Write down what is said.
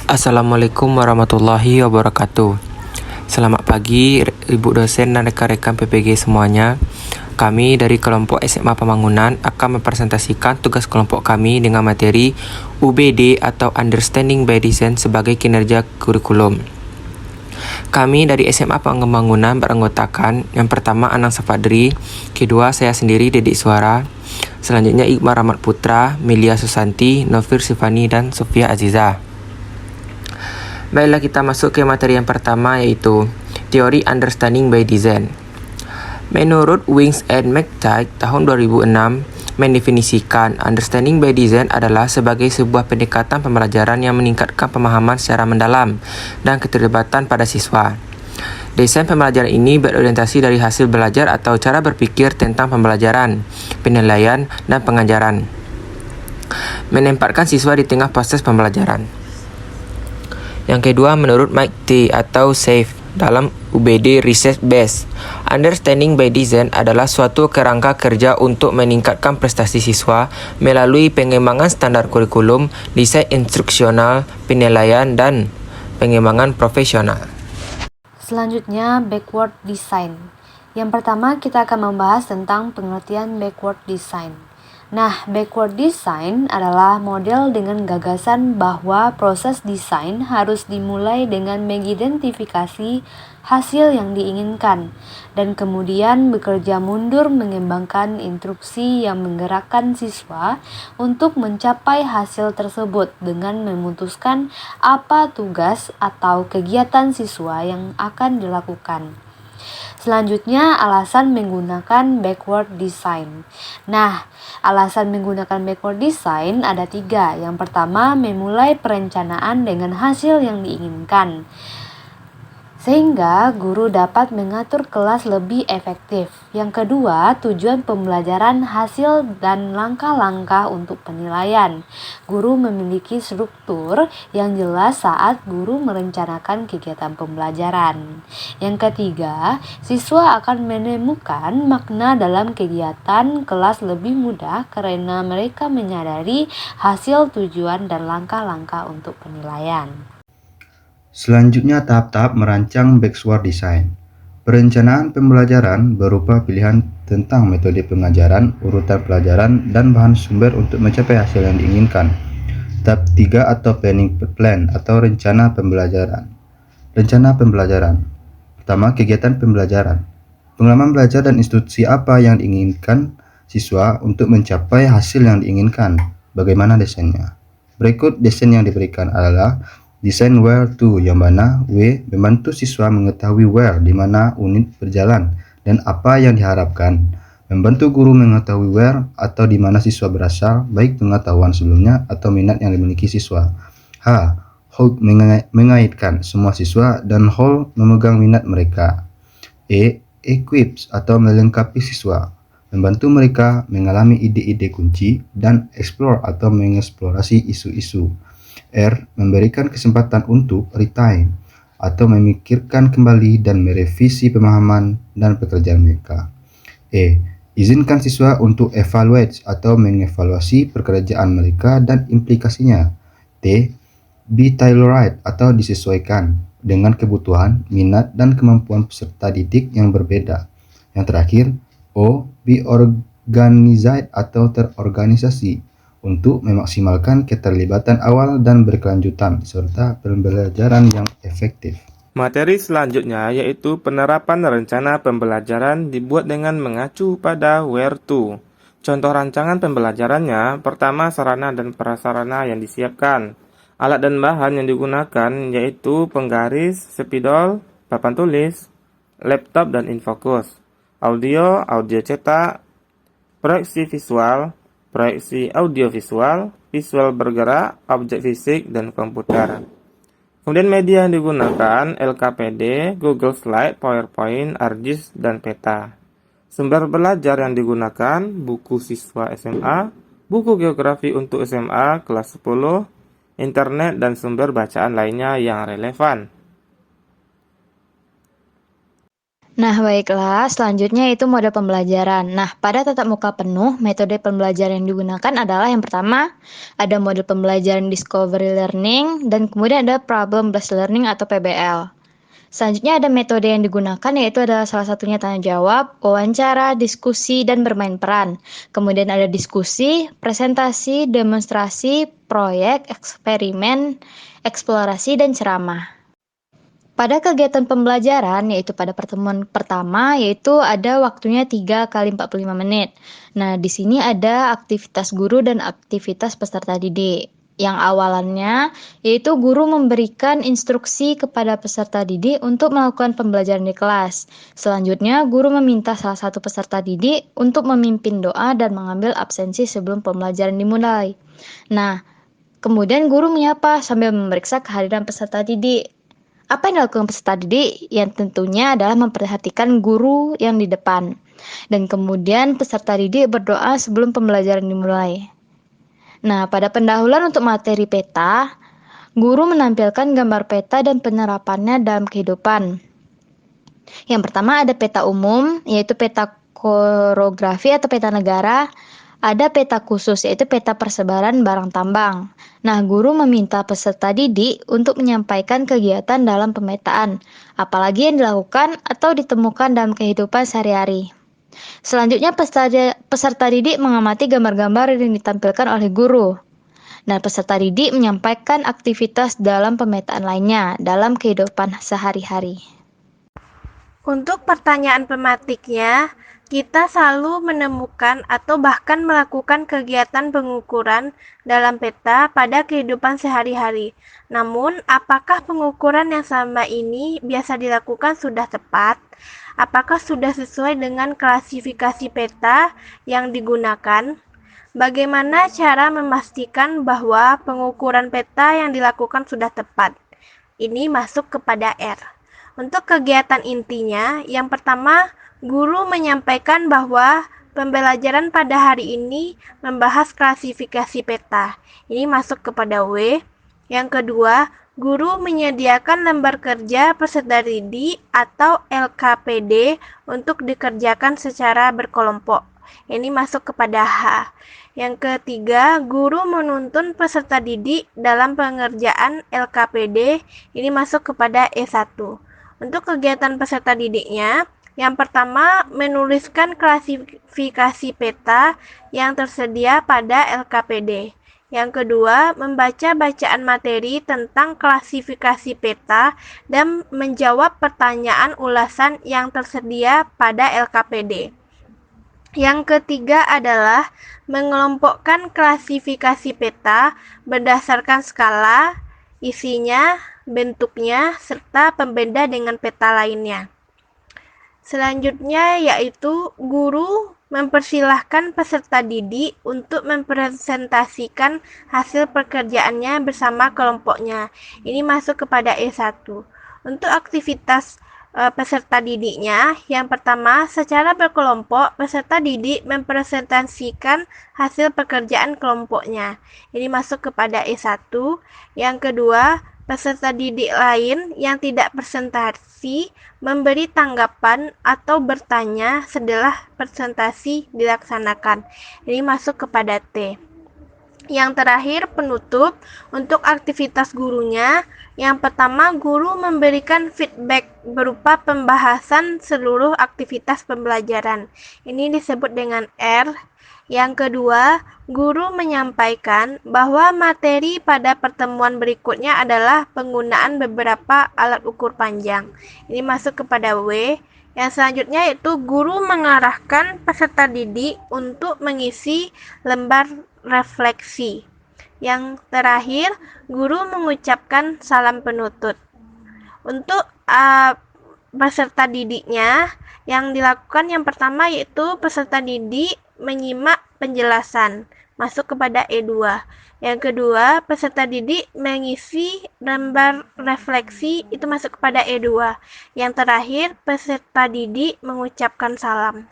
Assalamualaikum warahmatullahi wabarakatuh. Selamat pagi Ibu dosen dan rekan-rekan PPG semuanya. Kami dari kelompok SMA Pembangunan akan mempresentasikan tugas kelompok kami dengan materi UBD atau Understanding by Design sebagai kinerja kurikulum. Kami dari SMA Pembangunan beranggotakan yang pertama Anang Safadri, kedua saya sendiri Dedik Suara, selanjutnya Iqbal Rahmat Putra, Melia Susanti, Novir Sifani dan Sofia Aziza. Baiklah, kita masuk ke materi yang pertama, yaitu teori Understanding by Design. Menurut Wings and McTighe tahun 2006 mendefinisikan Understanding by Design adalah sebagai sebuah pendekatan pembelajaran yang meningkatkan pemahaman secara mendalam dan keterlibatan pada siswa. Desain pembelajaran ini berorientasi dari hasil belajar atau cara berpikir tentang pembelajaran, penilaian, dan pengajaran, menempatkan siswa di tengah proses pembelajaran. Yang kedua, menurut Mike T. atau SAFE dalam UBD Research Base, Understanding by Design adalah suatu kerangka kerja untuk meningkatkan prestasi siswa melalui pengembangan standar kurikulum, desain instruksional, penilaian, dan pengembangan profesional. Selanjutnya, backward design. Yang pertama, kita akan membahas tentang pengertian backward design. Nah, backward design adalah model dengan gagasan bahwa proses desain harus dimulai dengan mengidentifikasi hasil yang diinginkan dan kemudian bekerja mundur mengembangkan instruksi yang menggerakkan siswa untuk mencapai hasil tersebut dengan memutuskan apa tugas atau kegiatan siswa yang akan dilakukan. Selanjutnya, alasan menggunakan backward design. Nah, alasan menggunakan backward design ada 3. Yang pertama, memulai perencanaan dengan hasil yang diinginkan, sehingga guru dapat mengatur kelas lebih efektif. Yang kedua, tujuan pembelajaran, hasil, dan langkah-langkah untuk penilaian. Guru memiliki struktur yang jelas saat guru merencanakan kegiatan pembelajaran. Yang ketiga, siswa akan menemukan makna dalam kegiatan kelas lebih mudah karena mereka menyadari hasil, tujuan, dan langkah-langkah untuk penilaian. Selanjutnya, tahap-tahap merancang backward design. Perencanaan pembelajaran berupa pilihan tentang metode pengajaran, urutan pelajaran, dan bahan sumber untuk mencapai hasil yang diinginkan. Tahap 3 atau planning plan atau rencana pembelajaran. Rencana pembelajaran. Pertama, kegiatan pembelajaran. Pengalaman belajar dan instruksi apa yang diinginkan siswa untuk mencapai hasil yang diinginkan. Bagaimana desainnya? Berikut desain yang diberikan adalah desain where to, yang mana W membantu siswa mengetahui where, di mana unit berjalan, dan apa yang diharapkan. Membantu guru mengetahui where atau di mana siswa berasal, baik pengetahuan sebelumnya atau minat yang dimiliki siswa. H. How mengaitkan semua siswa, dan how memegang minat mereka. E. Equips atau melengkapi siswa, membantu mereka mengalami ide-ide kunci dan explore atau mengeksplorasi isu-isu. R. Memberikan kesempatan untuk retime atau memikirkan kembali dan merevisi pemahaman dan pekerjaan mereka. E. Izinkan siswa untuk evaluate atau mengevaluasi pekerjaan mereka dan implikasinya. T. Be tailored atau disesuaikan dengan kebutuhan, minat, dan kemampuan peserta didik yang berbeda. Yang terakhir, O. Be organized atau terorganisasi untuk memaksimalkan keterlibatan awal dan berkelanjutan, serta pembelajaran yang efektif. Materi selanjutnya yaitu penerapan rencana pembelajaran dibuat dengan mengacu pada where to. Contoh rancangan pembelajarannya, pertama sarana dan prasarana yang disiapkan. Alat dan bahan yang digunakan yaitu penggaris, spidol, papan tulis, laptop dan infokus, audio cetak, proyeksi visual, proyeksi audiovisual, visual bergerak, objek fisik, dan komputer. Kemudian media yang digunakan LKPD, Google Slide, PowerPoint, ArcGIS, dan peta. Sumber belajar yang digunakan buku siswa SMA, buku geografi untuk SMA kelas 10, internet, dan sumber bacaan lainnya yang relevan. Nah, baiklah, selanjutnya itu mode pembelajaran. Nah, pada tatap muka penuh, metode pembelajaran yang digunakan adalah yang pertama, ada mode pembelajaran discovery learning, dan kemudian ada problem based learning atau PBL. Selanjutnya ada metode yang digunakan yaitu adalah salah satunya tanya jawab, wawancara, diskusi, dan bermain peran. Kemudian ada diskusi, presentasi, demonstrasi, proyek, eksperimen, eksplorasi, dan ceramah. Pada kegiatan pembelajaran, yaitu pada pertemuan pertama, yaitu ada waktunya 3 kali 45 menit. Nah, di sini ada aktivitas guru dan aktivitas peserta didik. Yang awalannya, yaitu guru memberikan instruksi kepada peserta didik untuk melakukan pembelajaran di kelas. Selanjutnya, guru meminta salah satu peserta didik untuk memimpin doa dan mengambil absensi sebelum pembelajaran dimulai. Nah, kemudian guru menyapa sambil memeriksa kehadiran peserta didik. Apa yang dilakukan peserta didik? Yang tentunya adalah memperhatikan guru yang di depan. Dan kemudian peserta didik berdoa sebelum pembelajaran dimulai. Nah, pada pendahuluan untuk materi peta, guru menampilkan gambar peta dan penerapannya dalam kehidupan. Yang pertama ada peta umum, yaitu peta koreografi atau peta negara. Ada peta khusus, yaitu peta persebaran barang tambang. Nah, guru meminta peserta didik untuk menyampaikan kegiatan dalam pemetaan, apalagi yang dilakukan atau ditemukan dalam kehidupan sehari-hari. Selanjutnya, peserta didik mengamati gambar-gambar yang ditampilkan oleh guru. Nah, peserta didik menyampaikan aktivitas dalam pemetaan lainnya dalam kehidupan sehari-hari. Untuk pertanyaan pematiknya, kita selalu menemukan atau bahkan melakukan kegiatan pengukuran dalam peta pada kehidupan sehari-hari. Namun, apakah pengukuran yang selama ini biasa dilakukan sudah tepat? Apakah sudah sesuai dengan klasifikasi peta yang digunakan? Bagaimana cara memastikan bahwa pengukuran peta yang dilakukan sudah tepat? Ini masuk kepada R. Untuk kegiatan intinya, yang pertama, guru menyampaikan bahwa pembelajaran pada hari ini membahas klasifikasi peta. Ini masuk kepada W. Yang kedua, guru menyediakan lembar kerja peserta didik atau LKPD untuk dikerjakan secara berkelompok. Ini masuk kepada H. Yang ketiga, guru menuntun peserta didik dalam pengerjaan LKPD. Ini masuk kepada E1. Untuk kegiatan peserta didiknya, yang pertama menuliskan klasifikasi peta yang tersedia pada LKPD. Yang kedua, membaca bacaan materi tentang klasifikasi peta dan menjawab pertanyaan ulasan yang tersedia pada LKPD. Yang ketiga adalah mengelompokkan klasifikasi peta berdasarkan skala, isinya, bentuknya, serta pembeda dengan peta lainnya. Selanjutnya yaitu guru mempersilahkan peserta didik untuk mempresentasikan hasil pekerjaannya bersama kelompoknya. Ini masuk kepada E1. Untuk aktivitas peserta didiknya, yang pertama, secara berkelompok, peserta didik mempresentasikan hasil pekerjaan kelompoknya. Ini masuk kepada E1. Yang kedua, peserta didik lain yang tidak presentasi memberi tanggapan atau bertanya setelah presentasi dilaksanakan. Ini masuk kepada T. Yang terakhir, penutup untuk aktivitas gurunya. Yang pertama, guru memberikan feedback berupa pembahasan seluruh aktivitas pembelajaran. Ini disebut dengan R. Yang kedua, guru menyampaikan bahwa materi pada pertemuan berikutnya adalah penggunaan beberapa alat ukur panjang. Ini masuk kepada W. Yang selanjutnya yaitu guru mengarahkan peserta didik untuk mengisi lembar refleksi. Yang terakhir, guru mengucapkan salam penutup. Untuk peserta didiknya, yang dilakukan yang pertama yaitu peserta didik menyimak penjelasan, masuk kepada E2. Yang kedua, peserta didik mengisi lembar refleksi, itu masuk kepada E2. Yang terakhir, peserta didik mengucapkan salam.